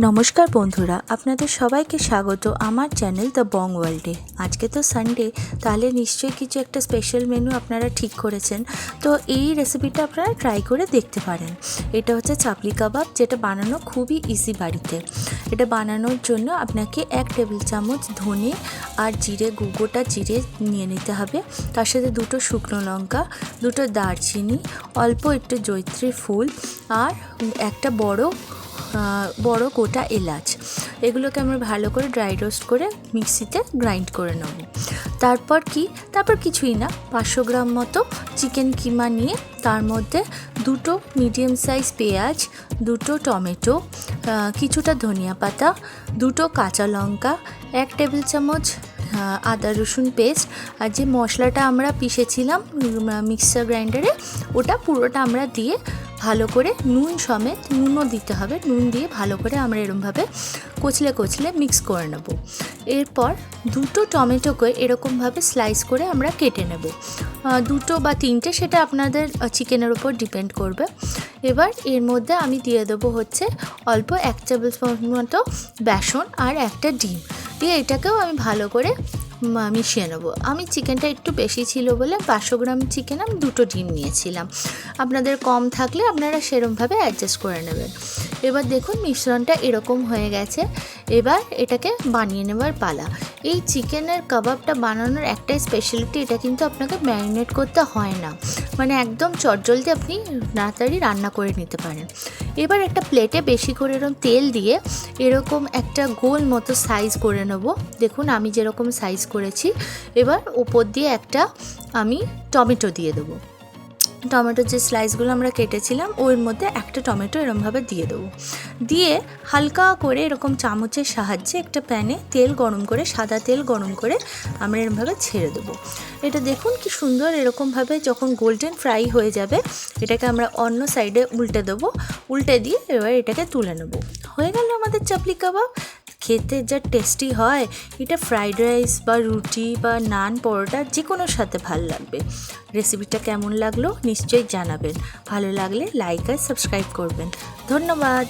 নমস্কার বন্ধুরা, আপনাদের সবাইকে স্বাগত আমার চ্যানেল দ্য বং ওয়ার্ল্ডে। আজকে তো সানডে, তাহলে নিশ্চয়ই কিছু একটা স্পেশাল মেনু আপনারা ঠিক করেছেন। তো এই রেসিপিটা আপনারা ট্রাই করে দেখতে পারেন। এটা হচ্ছে চাপলি কাবাব, যেটা বানানো খুবই ইজি বাড়িতে। এটা বানানোর জন্য আপনাকে 1 টেবিল চামচ ধনে আর জিরে, গোটা জিরে নিয়ে নিতে হবে। তার সাথে 2টো শুকনো লঙ্কা, 2টো দারচিনি, অল্প একটু জয়িত্রী ফুল আর একটা বড় গোটা এলাচ। এগুলোকে আমরা ভালো করে ড্রাই রোস্ট করে মিক্সিতে গ্রাইন্ড করে নেব। তারপর কিছুই না, 500 গ্রাম মতো চিকেন কিমা নিয়ে তার মধ্যে 2টো মিডিয়াম সাইজ পেঁয়াজ, 2টো টমেটো, কিছুটা ধনিয়া পাতা, 2টো কাঁচা লঙ্কা, 1 টেবিল চামচ আদা রসুন পেস্ট, আর যে মশলাটা আমরা পিষেছিলাম মিক্সার গ্রাইন্ডারে, ওটা পুরোটা আমরা দিয়ে ভালো করে নুন সমেত, নুনও দিতে হবে, নুন দিয়ে ভালো করে আমরা এরকমভাবে কচলে মিক্স করে নেব। এরপর 2টো টমেটোকে এরকমভাবে স্লাইস করে আমরা কেটে নেব, 2টো বা 3টে, সেটা আপনাদের চিকেনের উপর ডিপেন্ড করবে। এবার এর মধ্যে আমি দিয়ে দেবো হচ্ছে অল্প 1 টেবিল স্পুন মতো বেসন আর একটা ডিম দিয়ে এটাকেও আমি ভালো করে মিশিয়ে নেবো। আমি চিকেনটা একটু বেশি ছিল বলে 500 গ্রাম চিকেন আমি 2টো ডিম নিয়েছিলাম। আপনাদের কম থাকলে আপনারা সেরমভাবে অ্যাডজাস্ট করে নেবেন। এবার দেখুন মিশ্রণটা এরকম হয়ে গেছে। এবার এটাকে বানিয়ে নেবার পালা। এই চিকেনের কাবাবটা বানানোর একটাই স্পেশালিটি, এটা কিন্তু আপনাকে ম্যারিনেট করতে হয় না, মানে একদম চটজলদি আপনি তাড়াতাড়ি রান্না করে নিতে পারেন। এবার একটা প্লেটে বেশি করে এরকম তেল দিয়ে এরকম একটা গোল মতো সাইজ করে নেব। দেখুন আমি যেরকম সাইজ করেছি। এবার ওপর দিয়ে একটা আমি টমেটো দিয়ে দেবো। টমেটোর যে স্লাইসগুলো আমরা কেটেছিলাম ওর মধ্যে একটা টমেটো এরকমভাবে দিয়ে দেবো। দিয়ে হালকা করে এরকম চামচের সাহায্যে একটা প্যানে তেল গরম করে, সাদা তেল গরম করে আমরা এরকমভাবে ছেড়ে দেবো। এটা দেখুন কি সুন্দর, এরকমভাবে যখন গোল্ডেন ফ্রাই হয়ে যাবে এটাকে আমরা অন্য সাইডে উল্টে দেবো। উল্টে দিয়ে এবার এটাকে তুলে নেব। হয়ে গেল আমাদের চাপলি কাবাব। খেতে যা টেস্টি হয়, এটা ফ্রাইড রাইস বা রুটি বা নান, পরোটা যে কোনোর সাথে ভালো লাগবে। রেসিপিটা কেমন লাগলো নিশ্চয়ই জানাবেন। ভালো লাগলে লাইক আর সাবস্ক্রাইব করবেন। ধন্যবাদ।